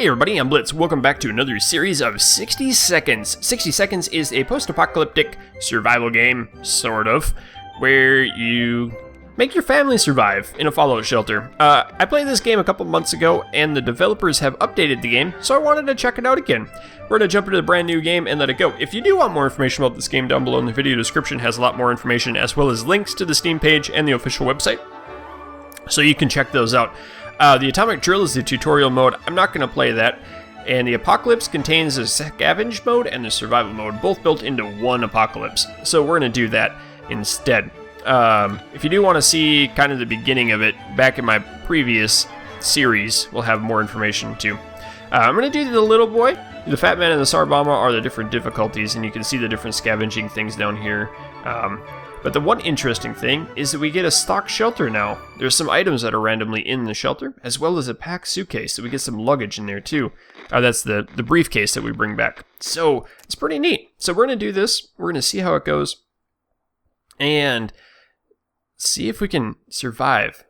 Hey everybody, I'm Blitz. Welcome back to another series of 60 Seconds. 60 Seconds is a post-apocalyptic survival game, sort of, where you make your family survive in a fallout shelter. I played this game a couple months ago, and the developers have updated the game, so I wanted to check it out again. We're going to jump into the brand new game and let it go. If you do want more information about this game, down below in the video description has a lot more information, as well as links to the Steam page and the official website, so you can check those out. The Atomic Drill is the tutorial mode. I'm not going to play that. And the Apocalypse contains the Scavenge mode and the Survival mode, both built into one Apocalypse. So we're going to do that instead. If you do want to see kind of the beginning of it, back in my previous series, we'll have more information too. I'm going to do the little boy. The Fat Man and the Sarbama are the different difficulties, and you can see the different scavenging things down here. But the one interesting thing is that we get a stock shelter now. There's some items that are randomly in the shelter, as well as a packed suitcase, so we get some luggage in there too. That's the briefcase that we bring back. So it's pretty neat. So we're going to do this. We're going to see how it goes. And see if we can survive.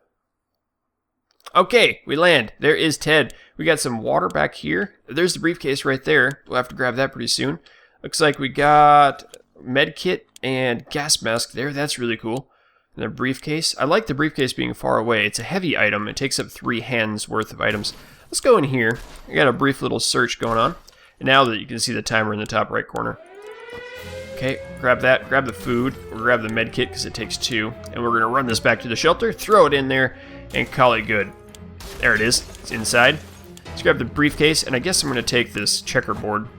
Okay, we land. There is Ted. We got some water back here. There's the briefcase right there. We'll have to grab that pretty soon. Looks like we got med kit and gas mask there. That's really cool. And the briefcase. I like the briefcase being far away. It's a heavy item. It takes up 3 hands worth of items. Let's go in here. I got a brief little search going on. And now that you can see the timer in the top right corner. Okay, grab that. Grab the food. We'll grab the med kit because it takes 2. And we're going to run this back to the shelter, throw it in there, and call it good. There it is. It's inside. Let's grab the briefcase, and I guess I'm going to take this checkerboard.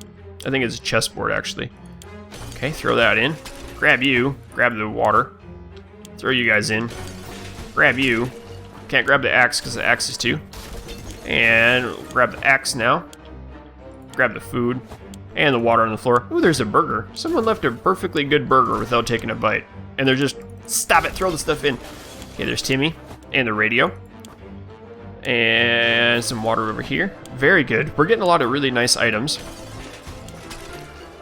I think it's a chessboard, actually. Okay, throw that in. Grab you. Grab the water. Throw you guys in. Grab you. Can't grab the axe because the axe is 2. And grab the axe now. Grab the food. And the water on the floor. Ooh, there's a burger. Someone left a perfectly good burger without taking a bite. And they're just, stop it, throw the stuff in. Okay, there's Timmy. And the radio. And some water over here. Very good. We're getting a lot of really nice items.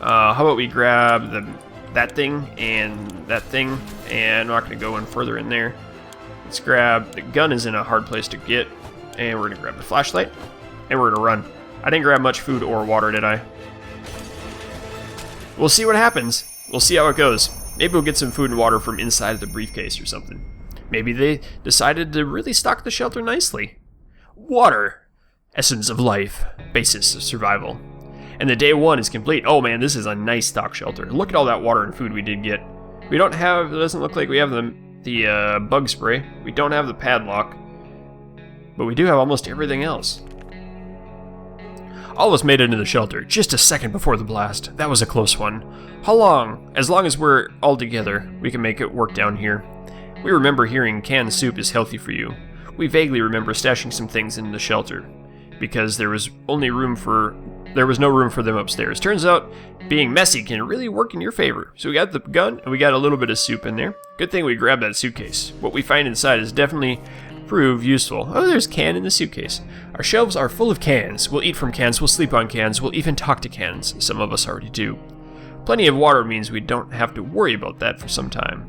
How about we grab that thing, and I'm not going to go in further in there. Let's grab, the gun is in a hard place to get, and we're going to grab the flashlight, and we're going to run. I didn't grab much food or water, did I? We'll see what happens. We'll see how it goes. Maybe we'll get some food and water from inside of the briefcase or something. Maybe they decided to really stock the shelter nicely. Water. Essence of life. Basis of survival. And the day 1 is complete. Oh man, this is a nice stock shelter. Look at all that water and food we did get. We don't have, it doesn't look like we have the bug spray. We don't have the padlock. But we do have almost everything else. All of us made it into the shelter just a second before the blast. That was a close one. How long? As long as we're all together, we can make it work down here. We remember hearing canned soup is healthy for you. We vaguely remember stashing some things in the shelter, because there was no room for them upstairs. Turns out, being messy can really work in your favor. So we got the gun, and we got a little bit of soup in there. Good thing we grabbed that suitcase. What we find inside is definitely prove useful. Oh, there's can in the suitcase. Our shelves are full of cans. We'll eat from cans, we'll sleep on cans, we'll even talk to cans. Some of us already do. Plenty of water means we don't have to worry about that for some time.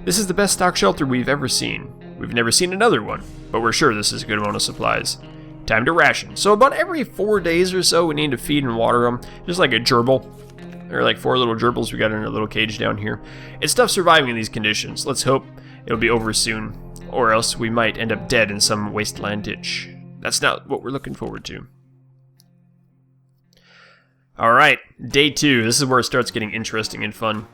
This is the best stock shelter we've ever seen. We've never seen another one, but we're sure this is a good amount of supplies. Time to ration. So about every 4 days or so, we need to feed and water them, just like a gerbil. There are like 4 little gerbils we got in a little cage down here. It's tough surviving in these conditions. Let's hope it'll be over soon, or else we might end up dead in some wasteland ditch. That's not what we're looking forward to. Alright, day 2. This is where it starts getting interesting and fun.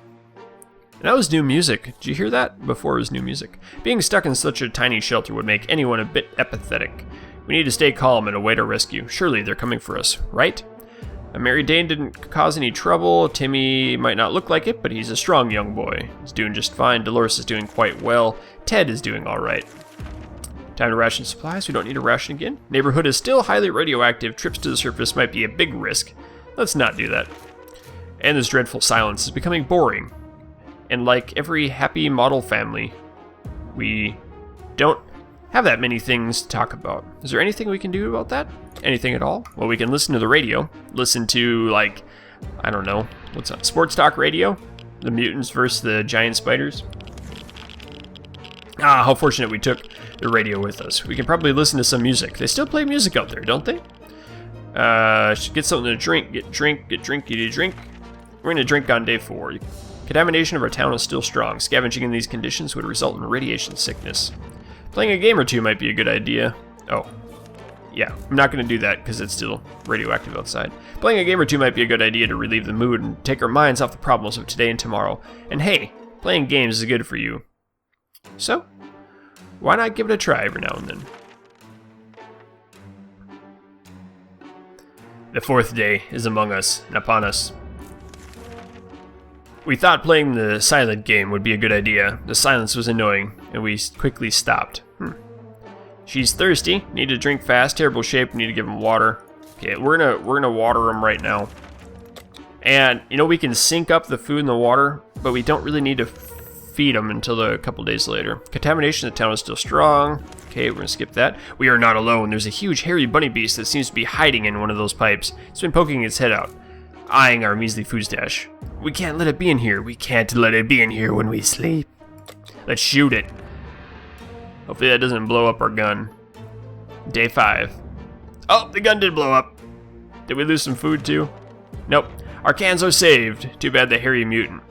And that was new music. Did you hear that? Before it was new music. Being stuck in such a tiny shelter would make anyone a bit apathetic. We need to stay calm and await our rescue. Surely they're coming for us, right? Mary Dane didn't cause any trouble. Timmy might not look like it, but he's a strong young boy. He's doing just fine. Dolores is doing quite well. Ted is doing alright. Time to ration supplies. We don't need to ration again. Neighborhood is still highly radioactive. Trips to the surface might be a big risk. Let's not do that. And this dreadful silence is becoming boring. And like every happy model family, we don't have that many things to talk about. Is there anything we can do about that? Anything at all? Well, we can listen to the radio. Listen to, like, I don't know, what's that? Sports talk radio? The mutants versus the giant spiders? Ah, how fortunate we took the radio with us. We can probably listen to some music. They still play music out there, don't they? Should get something to drink. Get drink. We're gonna drink on day 4. Contamination of our town is still strong. Scavenging in these conditions would result in radiation sickness. Playing a game or two might be a good idea. Oh. Yeah, I'm not gonna do that because it's still radioactive outside. Playing a game or two might be a good idea to relieve the mood and take our minds off the problems of today and tomorrow. And hey, playing games is good for you. So, why not give it a try every now and then? The 4th day is among us and upon us. We thought playing the silent game would be a good idea. The silence was annoying, and we quickly stopped. She's thirsty. Need to drink fast. Terrible shape. Need to give him water. Okay, we're gonna water him right now. And you know we can sync up the food and the water, but we don't really need to feed them until a couple days later. Contamination in the town is still strong. Okay, we're gonna skip that. We are not alone. There's a huge hairy bunny beast that seems to be hiding in one of those pipes. It's been poking its head out, eyeing our measly food stash. We can't let it be in here. We can't let it be in here when we sleep. Let's shoot it. Hopefully that doesn't blow up our gun. Day 5. Oh, the gun did blow up. Did we lose some food too? Nope. Our cans are saved. Too bad the hairy mutant.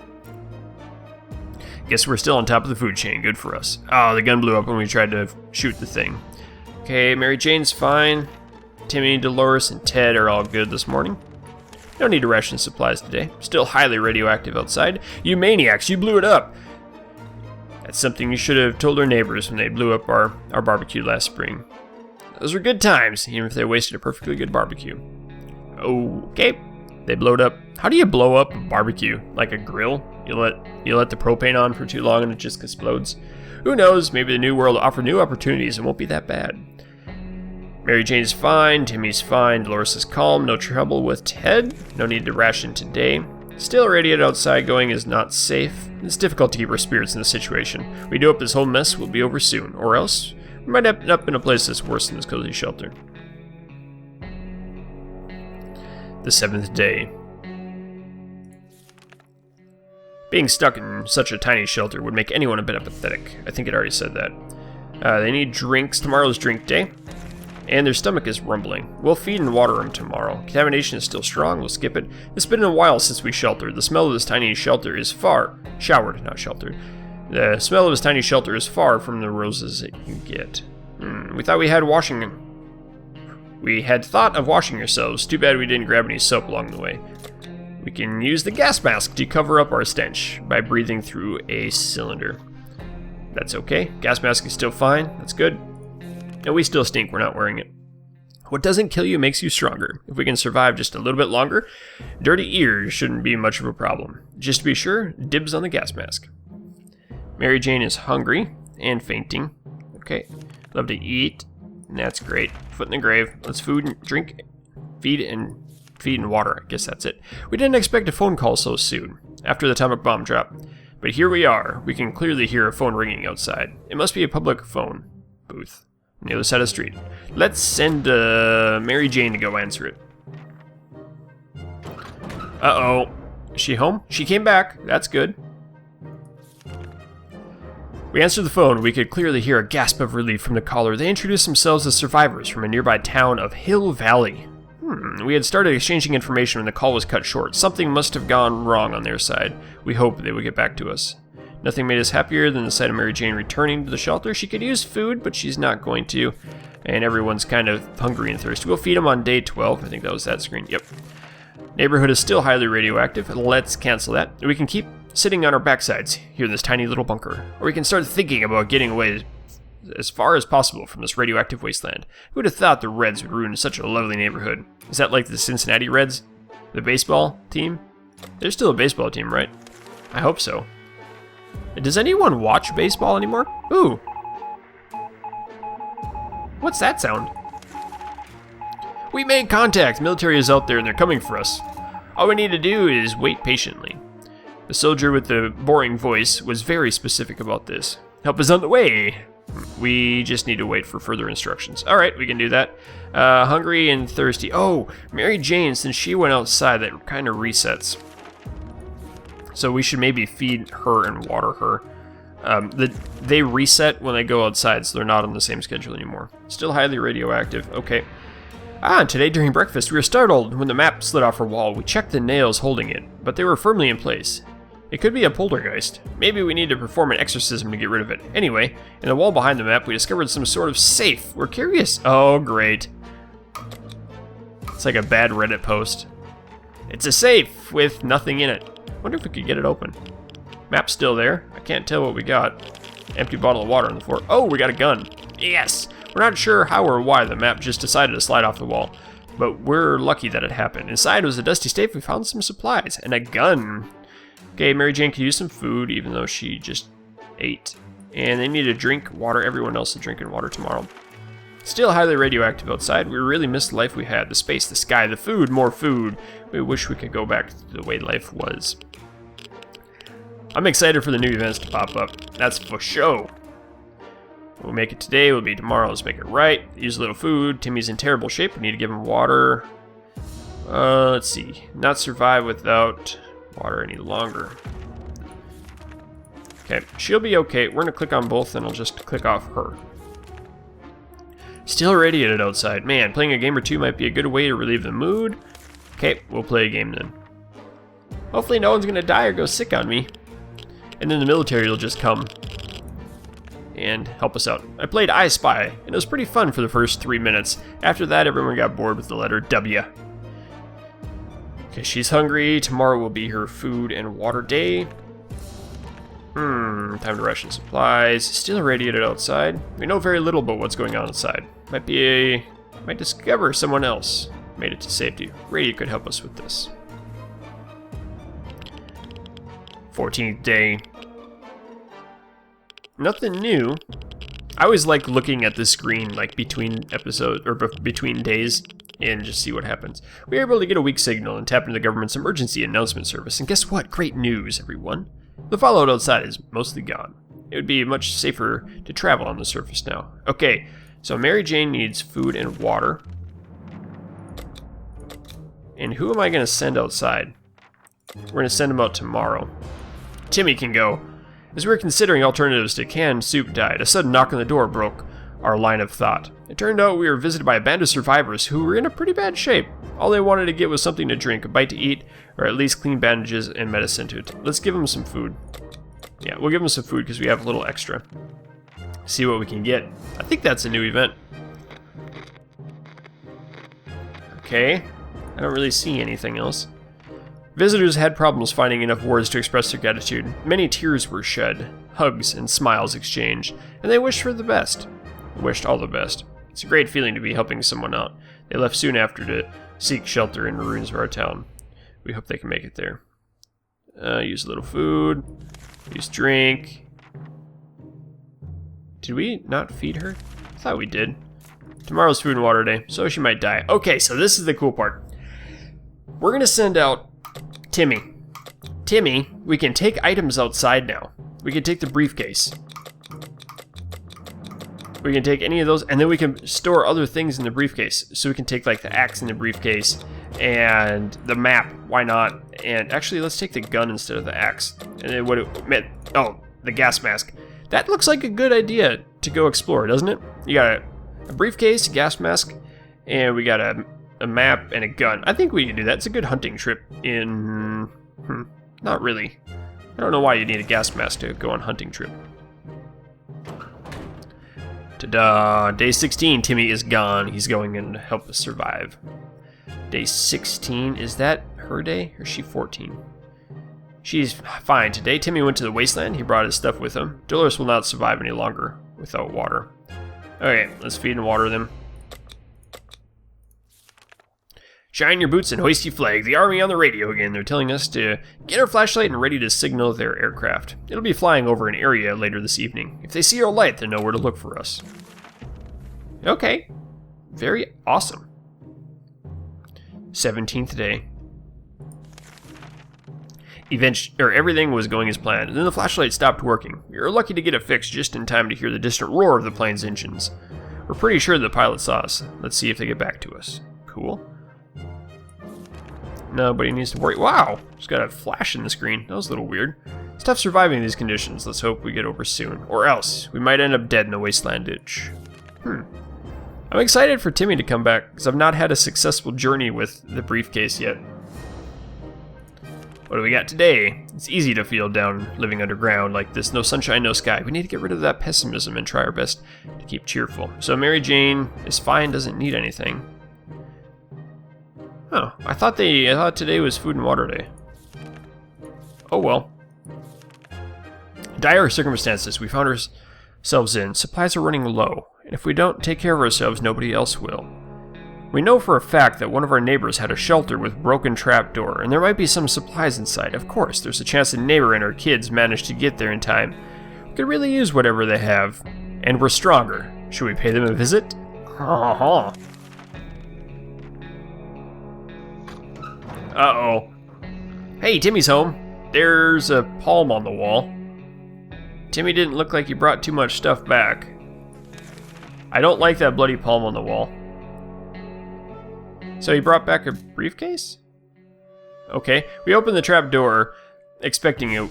Guess we're still on top of the food chain. Good for us. Oh, the gun blew up when we tried to shoot the thing. Okay, Mary Jane's fine. Timmy, Dolores, and Ted are all good this morning. No need to ration supplies today. Still highly radioactive outside. You maniacs, you blew it up. That's something you should have told our neighbors when they blew up our barbecue last spring. Those were good times, even if they wasted a perfectly good barbecue. Okay, they blowed up. How do you blow up a barbecue? Like a grill? You let the propane on for too long and it just explodes? Who knows, maybe the new world will offer new opportunities and won't be that bad. Mary Jane's fine, Timmy's fine, Dolores is calm, no trouble with Ted, no need to ration today. Still radiated outside, going is not safe. It's difficult to keep our spirits in this situation. We do hope this whole mess will be over soon, or else we might end up in a place that's worse than this cozy shelter. The 7th day. Being stuck in such a tiny shelter would make anyone a bit apathetic. I think it already said that. They need drinks. Tomorrow's drink day. And their stomach is rumbling. We'll feed and water them tomorrow. Contamination is still strong. We'll skip it. It's been a while since we sheltered. The smell of this tiny shelter is far... Showered, not sheltered. The smell of this tiny shelter is far from the roses that you get. We thought we had washing... We had thought of washing ourselves. Too bad we didn't grab any soap along the way. We can use the gas mask to cover up our stench by breathing through a cylinder. That's okay. Gas mask is still fine. That's good. And we still stink. We're not wearing it. What doesn't kill you makes you stronger. If we can survive just a little bit longer, dirty ears shouldn't be much of a problem. Just to be sure, dibs on the gas mask. Mary Jane is hungry and fainting. Okay. Love to eat. And that's great. Foot in the grave. Let's food and drink, feed and water. I guess that's it. We didn't expect a phone call so soon, after the atomic bomb drop. But here we are. We can clearly hear a phone ringing outside. It must be a public phone booth on the other side of the street. Let's send Mary Jane to go answer it. Uh-oh. Is she home? She came back. That's good. We answered the phone. We could clearly hear a gasp of relief from the caller. They introduced themselves as survivors from a nearby town of Hill Valley. We had started exchanging information when the call was cut short. Something must have gone wrong on their side. We hoped they would get back to us. Nothing made us happier than the sight of Mary Jane returning to the shelter. She could use food, but she's not going to. And everyone's kind of hungry and thirsty. We'll feed them on day 12. I think that was that screen. Yep. Neighborhood is still highly radioactive. Let's cancel that. We can keep sitting on our backsides here in this tiny little bunker. Or we can start thinking about getting away as far as possible from this radioactive wasteland. Who would have thought the Reds would ruin such a lovely neighborhood? Is that like the Cincinnati Reds? The baseball team? They're still a baseball team, right? I hope so. Does anyone watch baseball anymore? Ooh. What's that sound? We made contact. Military is out there and they're coming for us. All we need to do is wait patiently. The soldier with the boring voice was very specific about this. Help is on the way. We just need to wait for further instructions. Alright, we can do that. Hungry and thirsty. Oh, Mary Jane, since she went outside, that kind of resets. So we should maybe feed her and water her. They reset when they go outside, so they're not on the same schedule anymore. Still highly radioactive. Okay. Ah, today during breakfast we were startled when the map slid off our wall. We checked the nails holding it, but they were firmly in place. It could be a poltergeist. Maybe we need to perform an exorcism to get rid of it. Anyway, in the wall behind the map we discovered some sort of safe. We're curious. Oh, great. It's like a bad Reddit post. It's a safe with nothing in it. Wonder if we could get it open. Map's still there. I can't tell what we got. Empty bottle of water on the floor. Oh, we got a gun. Yes! We're not sure how or why the map just decided to slide off the wall, but we're lucky that it happened. Inside was a dusty safe. We found some supplies and a gun. Okay, Mary Jane could use some food, even though she just ate. And they need to drink water. Everyone else is drinking water tomorrow. Still highly radioactive outside. We really miss the life we had. The space, the sky, the food, more food. We wish we could go back to the way life was. I'm excited for the new events to pop up. That's for sure. We'll make it today, we'll be tomorrow, let's make it right. Use a little food. Timmy's in terrible shape, we need to give him water. Let's see. Not survive without water any longer. Okay, she'll be okay. We're gonna click on both and I'll just click off her. Still radiated outside. Man, playing a game or two might be a good way to relieve the mood. Okay, we'll play a game then. Hopefully no one's gonna die or go sick on me. And then the military will just come and help us out. I played I Spy, and it was pretty fun for the first 3 minutes. After that, everyone got bored with the letter W. Okay, she's hungry. Tomorrow will be her food and water day. Time to ration supplies. Still irradiated outside. We know very little about what's going on outside. Might discover someone else made it to safety. Radio could help us with this. 14th day. Nothing new. I always like looking at the screen like between episodes or between days and just see what happens. We were able to get a weak signal and tap into the government's emergency announcement service. And guess what? Great news, everyone. The fallout outside is mostly gone. It would be much safer to travel on the surface now. Okay, so Mary Jane needs food and water. And who am I going to send outside? We're going to send him out tomorrow. Timmy can go. As we were considering alternatives to canned soup diet, a sudden knock on the door broke our line of thought. It turned out we were visited by a band of survivors who were in a pretty bad shape. All they wanted to get was something to drink, a bite to eat, or at least clean bandages and medicine to it. Let's give them some food. Yeah, we'll give them some food because we have a little extra. See what we can get. I think that's a new event. Okay, I don't really see anything else. Visitors had problems finding enough words to express their gratitude. Many tears were shed, hugs and smiles exchanged, and they wished for the best. Wished all the best. It's a great feeling to be helping someone out. They left soon after to seek shelter in the ruins of our town. We hope they can make it there. Use a little food. Use drink. Did we not feed her? I thought we did. Tomorrow's food and water day, so she might die. Okay, so this is the cool part. We're gonna send out Timmy. Timmy, we can take items outside now. We can take the briefcase. We can take any of those, and then we can store other things in the briefcase. So we can take like the axe in the briefcase and the map. Why not? And actually, let's take the gun instead of the axe. And then what it meant? Oh, the gas mask. That looks like a good idea to go explore, doesn't it? You got a briefcase, a gas mask, and we got a map and a gun. I think we can do that. It's a good hunting trip in... not really. I don't know why you need a gas mask to go on hunting trip. Ta-da! Day 16, Timmy is gone. He's going in to help us survive. Day 16, is that her day? Or is she 14? She's fine. Today, Timmy went to the wasteland. He brought his stuff with him. Dolores will not survive any longer without water. Okay, let's feed and water them. Shine your boots and hoist your flag. The army on the radio again. They're telling us to get our flashlight and ready to signal their aircraft. It'll be flying over an area later this evening. If they see our light, they'll know where to look for us. Okay. Very awesome. 17th day. Everything was going as planned, and then the flashlight stopped working. We were lucky to get it fixed just in time to hear the distant roar of the plane's engines. We're pretty sure the pilot saw us. Let's see if they get back to us. Cool. Nobody needs to worry. Wow! Just got a flash in the screen. That was a little weird. It's tough surviving these conditions. Let's hope we get over soon. Or else, we might end up dead in the wasteland ditch. I'm excited for Timmy to come back, because I've not had a successful journey with the briefcase yet. What do we got today? It's easy to feel down living underground like this. No sunshine, no sky. We need to get rid of that pessimism and try our best to keep cheerful. So Mary Jane is fine, doesn't need anything. Oh, I thought today was food and water day. Oh well. Dire circumstances we found ourselves in. Supplies are running low, and if we don't take care of ourselves, nobody else will. We know for a fact that one of our neighbors had a shelter with broken trapdoor, and there might be some supplies inside. Of course, there's a chance the neighbor and her kids managed to get there in time. We could really use whatever they have, and we're stronger. Should we pay them a visit? Uh-huh. Uh-oh. Hey, Timmy's home. There's a palm on the wall. Timmy didn't look like he brought too much stuff back. I don't like that bloody palm on the wall. So he brought back a briefcase? Okay. We opened the trap door, expecting a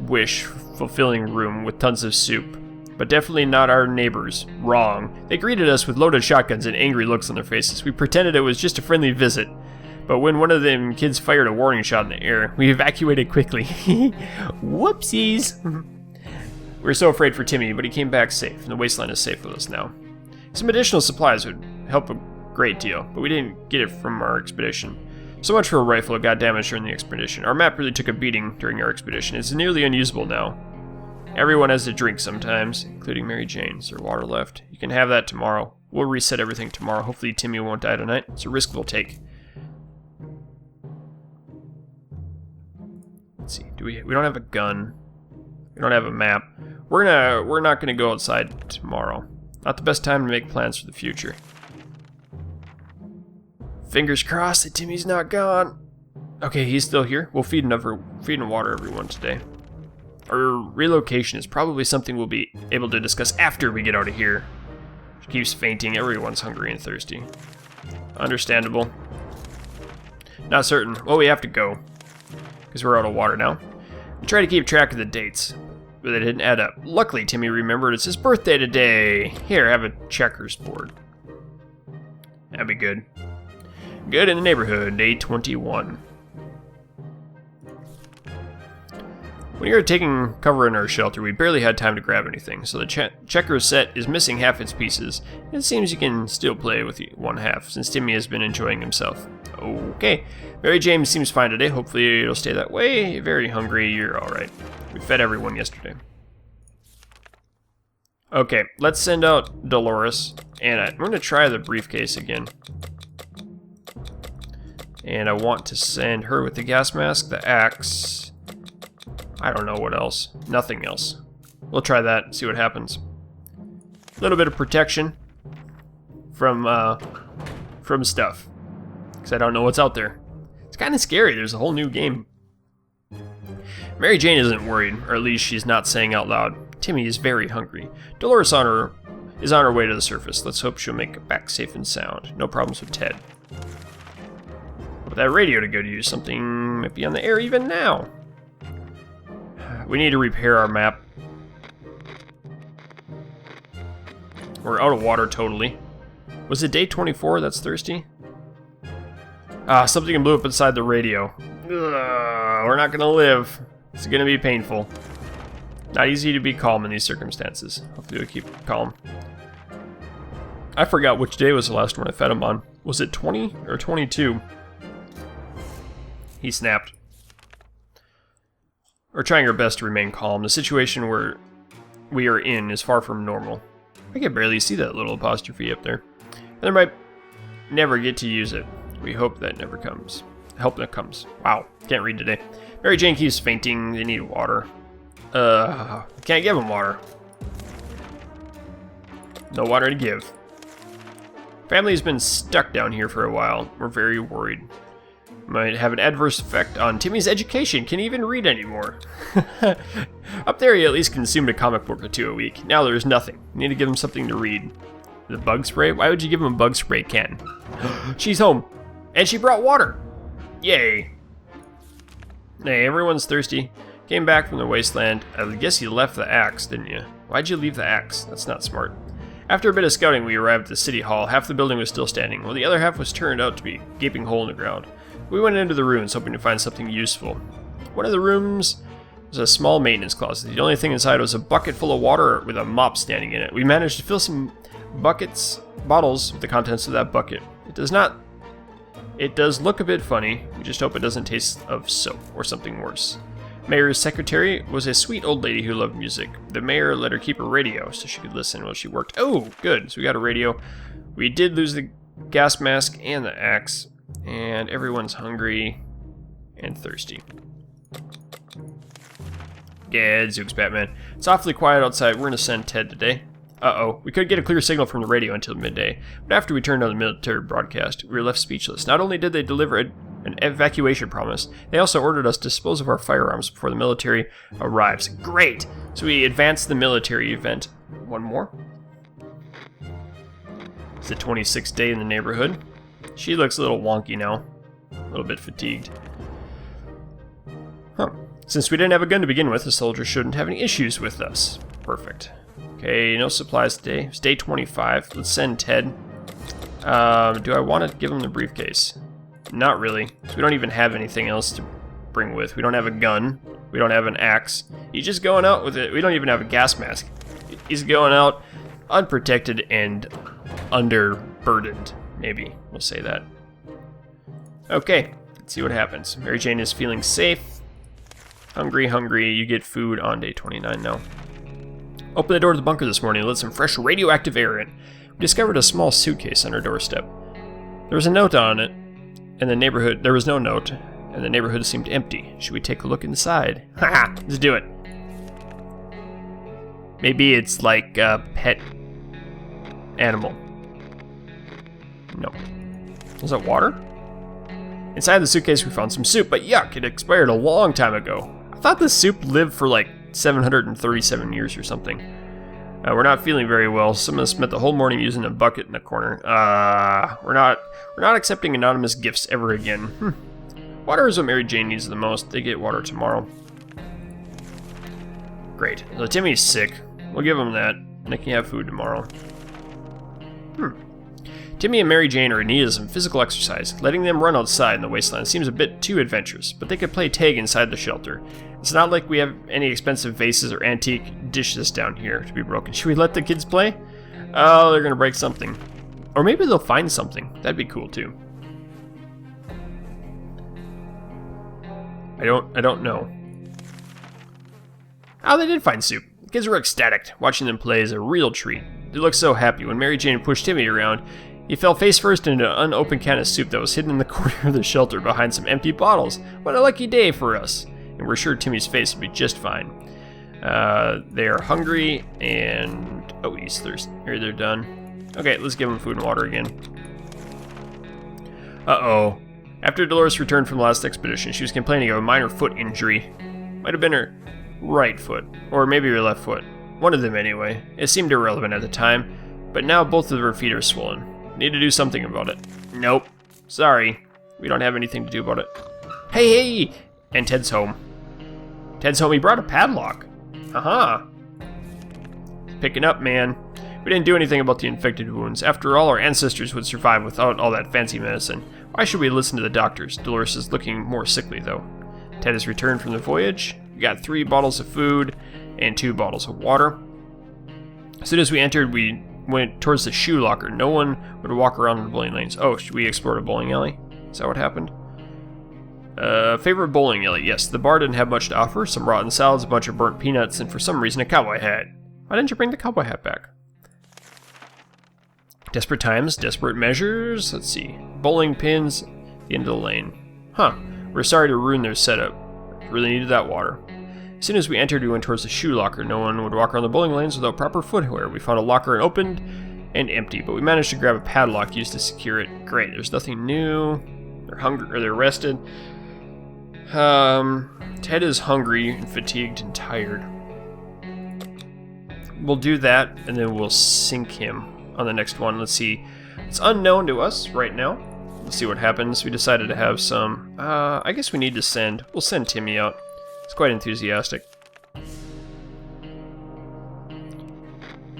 wish-fulfilling room with tons of soup. But definitely not our neighbors. Wrong. They greeted us with loaded shotguns and angry looks on their faces. We pretended it was just a friendly visit. But when one of them kids fired a warning shot in the air, we evacuated quickly. Whoopsies! We were so afraid for Timmy, but he came back safe, and the wasteland is safe with us now. Some additional supplies would help a great deal, but we didn't get it from our expedition. So much for a rifle that got damaged during the expedition. Our map really took a beating during our expedition. It's nearly unusable now. Everyone has to drink sometimes, including Mary Jane. Is there water left? You can have that tomorrow. We'll reset everything tomorrow. Hopefully Timmy won't die tonight. It's a risk we'll take. Let's see. We don't have a gun. We don't have a map. We're not gonna go outside tomorrow. Not the best time to make plans for the future. Fingers crossed that Timmy's not gone. Okay, he's still here. We'll feed and water everyone today. Our relocation is probably something we'll be able to discuss after we get out of here. She keeps fainting. Everyone's hungry and thirsty. Understandable. Not certain. Well, we have to go, because we're out of water now. We try to keep track of the dates, but they didn't add up. Luckily, Timmy remembered it's his birthday today. Here, have a checkers board. That'd be good. Good in the neighborhood, day 21. When you were taking cover in our shelter, we barely had time to grab anything, so the checkers set is missing half its pieces. It seems you can still play with one half, since Timmy has been enjoying himself. Okay, Mary Jane seems fine today. Hopefully it'll stay that way. Very hungry, you're alright. We fed everyone yesterday. Okay, let's send out Dolores, and I'm going to try the briefcase again. And I want to send her with the gas mask, the axe. I don't know what else. Nothing else. We'll try that and see what happens. A little bit of protection from stuff, because I don't know what's out there. It's kind of scary. There's a whole new game. Mary Jane isn't worried, or at least she's not saying out loud. Timmy is very hungry. Dolores is on her way to the surface. Let's hope she'll make it back safe and sound. No problems with Ted. With that radio to go to use, something might be on the air even now. We need to repair our map. We're out of water totally. Was it day 24 that's thirsty? Something blew up inside the radio. We're not gonna live. It's gonna be painful. Not easy to be calm in these circumstances. Hopefully we'll keep calm. I forgot which day was the last one I fed him on. Was it 20 or 22? He snapped. We're trying our best to remain calm. The situation we are in is far from normal. I can barely see that little apostrophe up there. And there might never get to use it. We hope that never comes. I hope that comes. Wow, can't read today. Mary Jane keeps fainting. They need water. Can't give them water. No water to give. Family's been stuck down here for a while. We're very worried. Might have an adverse effect on Timmy's education. Can't even read anymore. Up there, he at least consumed a comic book or two a week. Now there's nothing. You need to give him something to read. The bug spray? Why would you give him a bug spray, Ken? She's home. And she brought water. Yay. Hey, everyone's thirsty. Came back from the wasteland. I guess you left the axe, didn't you? Why'd you leave the axe? That's not smart. After a bit of scouting, we arrived at the city hall. Half the building was still standing, while the other half was turned out to be a gaping hole in the ground. We went into the ruins, hoping to find something useful. One of the rooms was a small maintenance closet. The only thing inside was a bucket full of water with a mop standing in it. We managed to fill some bottles with the contents of that bucket. It does look a bit funny. We just hope it doesn't taste of soap or something worse. Mayor's secretary was a sweet old lady who loved music. The mayor let her keep a radio so she could listen while she worked. Oh, good. So we got a radio. We did lose the gas mask and the axe. And everyone's hungry and thirsty. Gadzooks, Batman. It's awfully quiet outside. We're going to send Ted today. Uh-oh. We couldn't get a clear signal from the radio until midday. But after we turned on the military broadcast, we were left speechless. Not only did they deliver an evacuation promise, they also ordered us to dispose of our firearms before the military arrives. Great! So we advanced the military event. One more. It's the 26th day in the neighborhood. She looks a little wonky now. A little bit fatigued. Huh. Since we didn't have a gun to begin with, the soldiers shouldn't have any issues with us. Perfect. Okay, no supplies today. It's day 25. Let's send Ted. Do I want to give him the briefcase? Not really. So we don't even have anything else to bring with. We don't have a gun. We don't have an axe. He's just going out with it. We don't even have a gas mask. He's going out unprotected and underburdened. Maybe we'll say that. Okay, let's see what happens. Mary Jane is feeling safe. Hungry. You get food on day 29 now. Open the door to the bunker this morning and let some fresh radioactive air in. We discovered a small suitcase on our doorstep. There was a note on it, and there was no note, and the neighborhood seemed empty. Should we take a look inside? Haha, let's do it. Maybe it's like a pet animal. No. Was that water? Inside the suitcase we found some soup, but yuck, it expired a long time ago. I thought this soup lived for like 737 years or something. We're not feeling very well. Some of us spent the whole morning using a bucket in the corner. We're not accepting anonymous gifts ever again. Water is what Mary Jane needs the most. They get water tomorrow. Great. So Timmy's sick. We'll give him that, and they can have food tomorrow. Timmy and Mary Jane are in need of some physical exercise. Letting them run outside in the wasteland seems a bit too adventurous, but they could play tag inside the shelter. It's not like we have any expensive vases or antique dishes down here to be broken. Should we let the kids play? Oh, they're gonna break something. Or maybe they'll find something. That'd be cool too. I don't know. Oh, they did find soup. The kids were ecstatic. Watching them play is a real treat. They looked so happy. When Mary Jane pushed Timmy around, he fell face first into an unopened can of soup that was hidden in the corner of the shelter behind some empty bottles. What a lucky day for us. And we're sure Timmy's face will be just fine. They are hungry and... oh, he's thirsty. Here, they're done. Okay, let's give them food and water again. Uh-oh. After Dolores returned from the last expedition, she was complaining of a minor foot injury. Might have been her right foot, or maybe her left foot. One of them anyway. It seemed irrelevant at the time, but now both of her feet are swollen. Need to do something about it. Nope. Sorry. We don't have anything to do about it. Hey! And Ted's home. Ted's home. He brought a padlock. Aha. Picking up, man. We didn't do anything about the infected wounds. After all, our ancestors would survive without all that fancy medicine. Why should we listen to the doctors? Dolores is looking more sickly, though. Ted has returned from the voyage. We got 3 bottles of food and 2 bottles of water. As soon as we entered, we went towards the shoe locker. No one would walk around in the bowling lanes. Oh, should we explore a bowling alley? Is that what happened? Favorite bowling alley. Yes, the bar didn't have much to offer. Some rotten salads, a bunch of burnt peanuts, and for some reason a cowboy hat. Why didn't you bring the cowboy hat back? Desperate times, desperate measures. Let's see. Bowling pins, the end of the lane. Huh. We're sorry to ruin their setup. Really needed that water. As soon as we entered, we went towards the shoe locker. No one would walk around the bowling lanes without proper footwear. We found a locker and opened and empty, but we managed to grab a padlock used to secure it. Great. There's nothing new. They're hungry, or they're rested. Ted is hungry and fatigued and tired. We'll do that, and then we'll sink him on the next one. Let's see. It's unknown to us right now. Let's see what happens. We decided to have some... I guess we need to send... We'll send Timmy out. He's quite enthusiastic.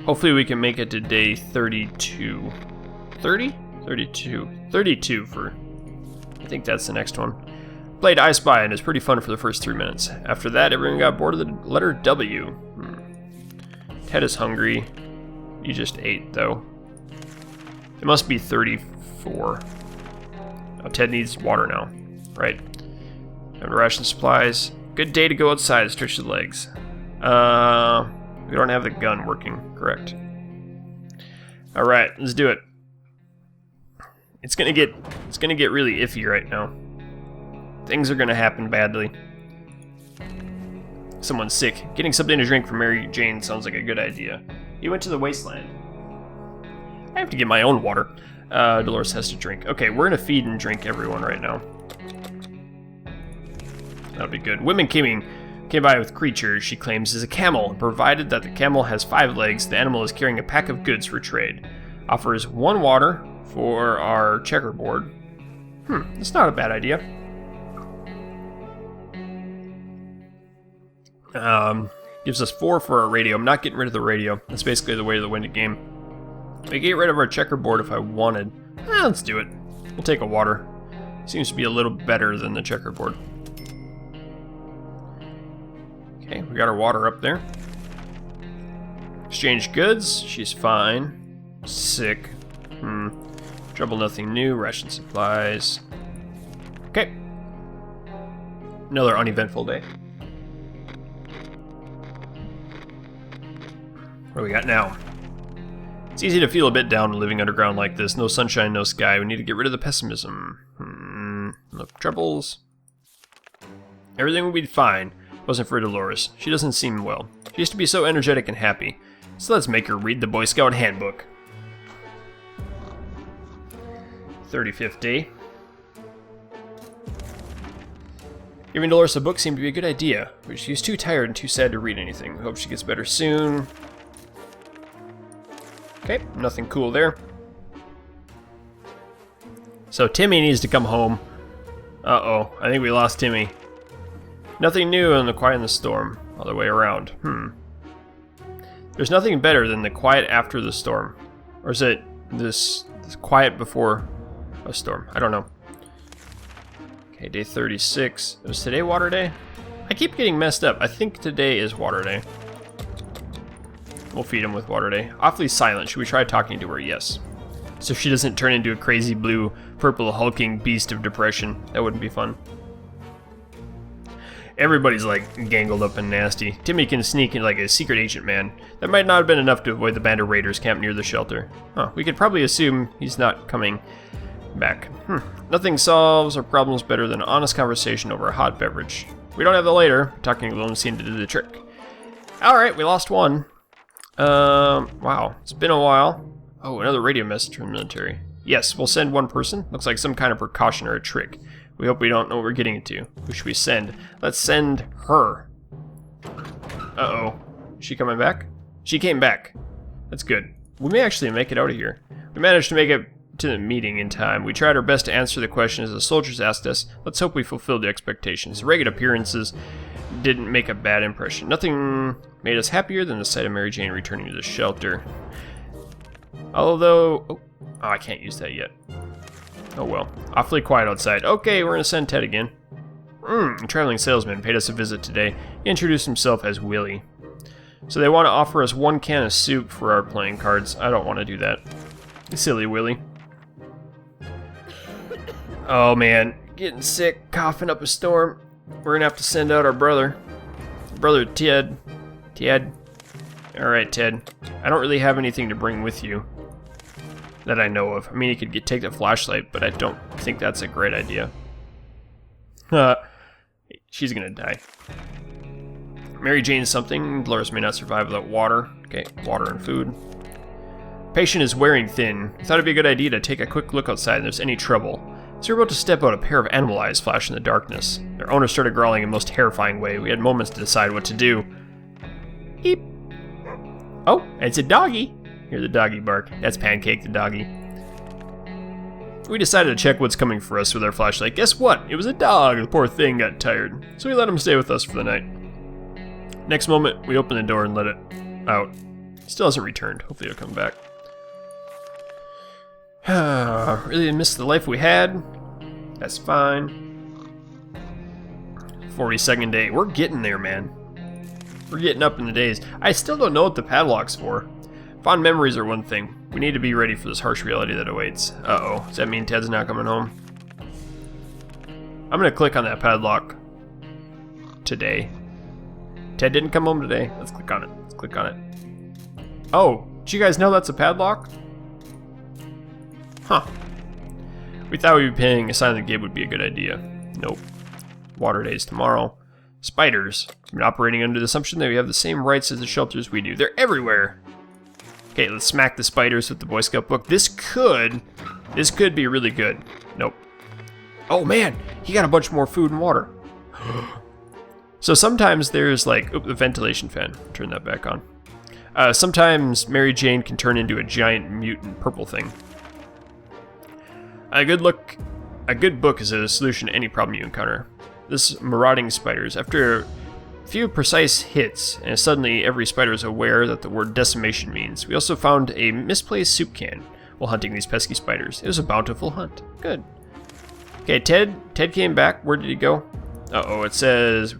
Hopefully we can make it to day 32. 30? 32. 32 for... I think that's the next one. Played I Spy and it's pretty fun for the first 3 minutes. After that, everyone got bored of the letter W. Ted is hungry. You just ate, though. It must be 34. Oh, Ted needs water now. Right. And ration supplies. Good day to go outside and stretch the legs. We don't have the gun working. Correct. Alright, let's do it. It's gonna get really iffy right now. Things are gonna happen badly. Someone's sick. Getting something to drink from Mary Jane sounds like a good idea. He went to the wasteland. I have to get my own water. Dolores has to drink. Okay, we're gonna feed and drink everyone right now. That'll be good. Women came by with creatures she claims is a camel. Provided that the camel has 5 legs, the animal is carrying a pack of goods for trade. Offers 1 water for our checkerboard. That's not a bad idea. Gives us 4 for our radio. I'm not getting rid of the radio. That's basically the way to win the game. I could get rid of our checkerboard if I wanted. Let's do it. We'll take a water. Seems to be a little better than the checkerboard. Okay, we got our water up there. Exchange goods. She's fine. Sick. Trouble, nothing new. Ration supplies. Okay. Another uneventful day. What do we got now? It's easy to feel a bit down living underground like this. No sunshine, no sky. We need to get rid of the pessimism. No troubles. Everything will be fine. Wasn't for Dolores. She doesn't seem well. She used to be so energetic and happy. So let's make her read the Boy Scout Handbook. 35th day. Giving Dolores a book seemed to be a good idea, but she's too tired and too sad to read anything. Hope she gets better soon. Okay, nothing cool there. So Timmy needs to come home. Uh-oh, I think we lost Timmy. Nothing new in the quiet in the storm. Other way around. There's nothing better than the quiet after the storm. Or is it this quiet before a storm? I don't know. Okay, day 36. Was today water day? I keep getting messed up. I think today is water day. We'll feed him with water day. Awfully silent. Should we try talking to her? Yes. So she doesn't turn into a crazy blue, purple, hulking beast of depression. That wouldn't be fun. Everybody's like gangled up and nasty. Timmy can sneak in like a secret agent man. That might not have been enough to avoid the band of raiders camped near the shelter. We could probably assume he's not coming back. Nothing solves our problems better than an honest conversation over a hot beverage. We don't have the later. Talking alone seemed to do the trick. Alright, we lost one. Wow, it's been a while. Oh, another radio message from the military. Yes, we'll send one person. Looks like some kind of precaution or a trick. We hope we don't know what we're getting into. Who should we send? Let's send her. Uh-oh. Is she coming back? She came back. That's good. We may actually make it out of here. We managed to make it to the meeting in time. We tried our best to answer the questions the soldiers asked us. Let's hope we fulfilled the expectations. The ragged appearances didn't make a bad impression. Nothing made us happier than the sight of Mary Jane returning to the shelter. Although... Oh, I can't use that yet. Oh well. Awfully quiet outside. Okay, we're gonna send Ted again. A traveling salesman paid us a visit today. He introduced himself as Willie. So they want to offer us 1 can of soup for our playing cards. I don't want to do that. Silly Willie. Oh man, getting sick, coughing up a storm. We're gonna have to send out our brother. Brother Ted. Ted. Alright, Ted. I don't really have anything to bring with you that I know of. I mean, you could take the flashlight, but I don't think that's a great idea. She's gonna die. Mary Jane something. Dolores may not survive without water. Okay, water and food. Patient is wearing thin. I thought it'd be a good idea to take a quick look outside if there's any trouble. As we were about to step out, a pair of animal eyes flashed in the darkness. Their owner started growling in a most terrifying way. We had moments to decide what to do. Eep. Oh, it's a doggy. Hear the doggy bark. That's Pancake the doggy. We decided to check what's coming for us with our flashlight. Guess what? It was a dog. The poor thing got tired. So we let him stay with us for the night. Next moment, we opened the door and let it out. Still hasn't returned. Hopefully he'll come back. Really missed the life we had. That's fine. 42nd day. We're getting there, man. We're getting up in the days. I still don't know what the padlock's for. Fond memories are one thing. We need to be ready for this harsh reality that awaits. Uh-oh. Does that mean Ted's not coming home? I'm gonna click on that padlock today. Ted didn't come home today. Let's click on it. Let's click on it. Oh, did you guys know that's a padlock? Huh. We thought we'd be paying a sign of the gate would be a good idea. Nope. Water days tomorrow. Spiders. I've been operating under the assumption that we have the same rights as the shelters we do. They're everywhere. Okay, let's smack the spiders with the Boy Scout book. This could be really good. Nope. Oh man, he got a bunch more food and water. So sometimes there's like, the ventilation fan. Turn that back on. Sometimes Mary Jane can turn into a giant mutant purple thing. A good book is a solution to any problem you encounter. This marauding spiders. After a few precise hits, and suddenly every spider is aware that the word decimation means. We also found a misplaced soup can while hunting these pesky spiders. It was a bountiful hunt. Good. Okay, Ted came back. Where did he go? Uh-oh, it says,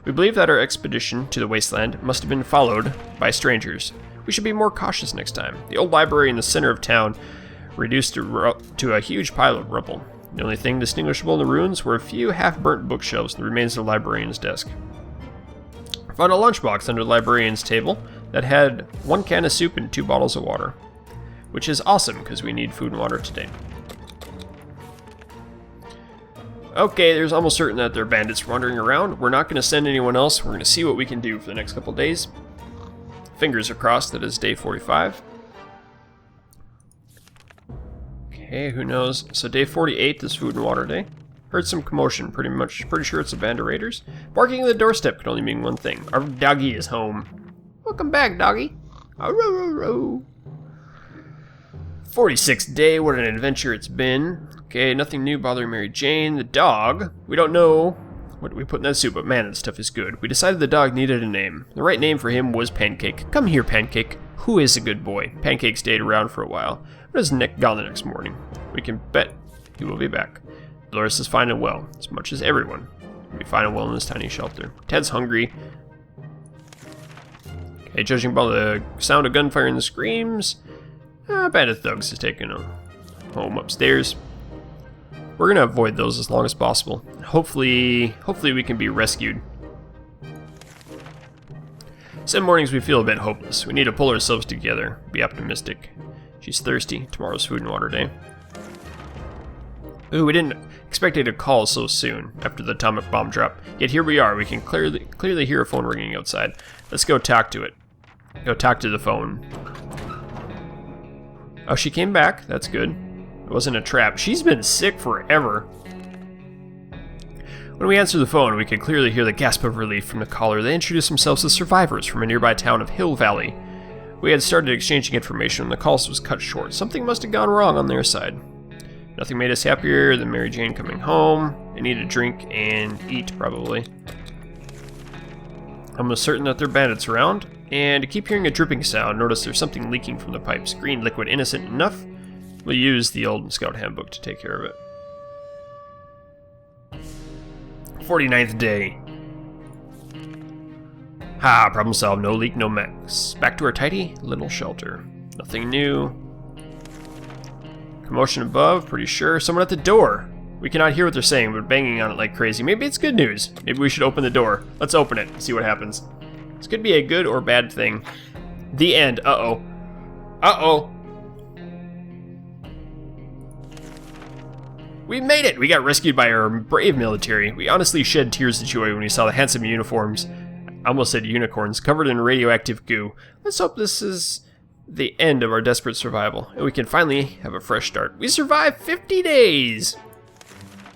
we believe that our expedition to the wasteland must have been followed by strangers. We should be more cautious next time. The old library in the center of town reduced to a huge pile of rubble. The only thing distinguishable in the ruins were a few half-burnt bookshelves and the remains of the librarian's desk. I found a lunchbox under the librarian's table that had 1 can of soup and 2 bottles of water, which is awesome because we need food and water today. Okay, there's almost certain that there are bandits wandering around. We're not going to send anyone else. We're going to see what we can do for the next couple days. Fingers are crossed that it's day 45. Okay, who knows? So day 48 is food and water day. Heard some commotion, pretty sure it's a band of raiders. Barking at the doorstep can only mean one thing. Our doggy is home. Welcome back, doggy. 46th day, what an adventure it's been. Okay, nothing new bothering Mary Jane. The dog, we don't know what we put in that soup, but man, that stuff is good. We decided the dog needed a name. The right name for him was Pancake. Come here, Pancake. Who is a good boy? Pancake stayed around for a while, but is gone the next morning. We can bet he will be back. Dolores is fine and well, as much as everyone can be fine and well in this tiny shelter. Ted's hungry. Okay, judging by the sound of gunfire and the screams, Bandit Thugs is taking him home upstairs. We're gonna avoid those as long as possible. Hopefully we can be rescued. Some mornings we feel a bit hopeless. We need to pull ourselves together, be optimistic. She's thirsty. Tomorrow's food and water day. Ooh, we didn't expect it to call so soon after the atomic bomb drop. Yet here we are. We can clearly hear a phone ringing outside. Let's go talk to it. Go talk to the phone. Oh, she came back. That's good. It wasn't a trap. She's been sick forever. When we answer the phone, we can clearly hear the gasp of relief from the caller. They introduce themselves as survivors from a nearby town of Hill Valley. We had started exchanging information when the call was cut short. Something must have gone wrong on their side. Nothing made us happier than Mary Jane coming home. They need a drink and eat, probably. I'm almost certain that there are bandits around, and I keep hearing a dripping sound. Notice there's something leaking from the pipes. Green liquid, innocent enough. We'll use the old Scout Handbook to take care of it. 49th day. Ha, problem solved. No leak, no mess. Back to our tidy little shelter. Nothing new. Commotion above, pretty sure. Someone at the door. We cannot hear what they're saying, but banging on it like crazy. Maybe it's good news. Maybe we should open the door. Let's open it and see what happens. This could be a good or bad thing. The end. Uh-oh. Uh-oh. We made it! We got rescued by our brave military. We honestly shed tears of joy when we saw the handsome uniforms. I almost said unicorns, covered in radioactive goo. Let's hope this is the end of our desperate survival, and we can finally have a fresh start. We survived 50 days!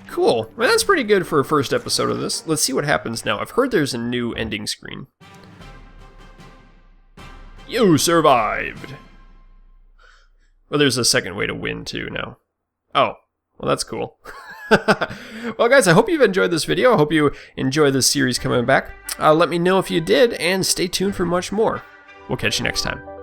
Cool. Well, that's pretty good for a first episode of this. Let's see what happens now. I've heard there's a new ending screen. You survived! Well, there's a second way to win, too, now. Oh. Well, that's cool. Well, guys, I hope you've enjoyed this video. I hope you enjoy this series coming back. Let me know if you did, and stay tuned for much more. We'll catch you next time.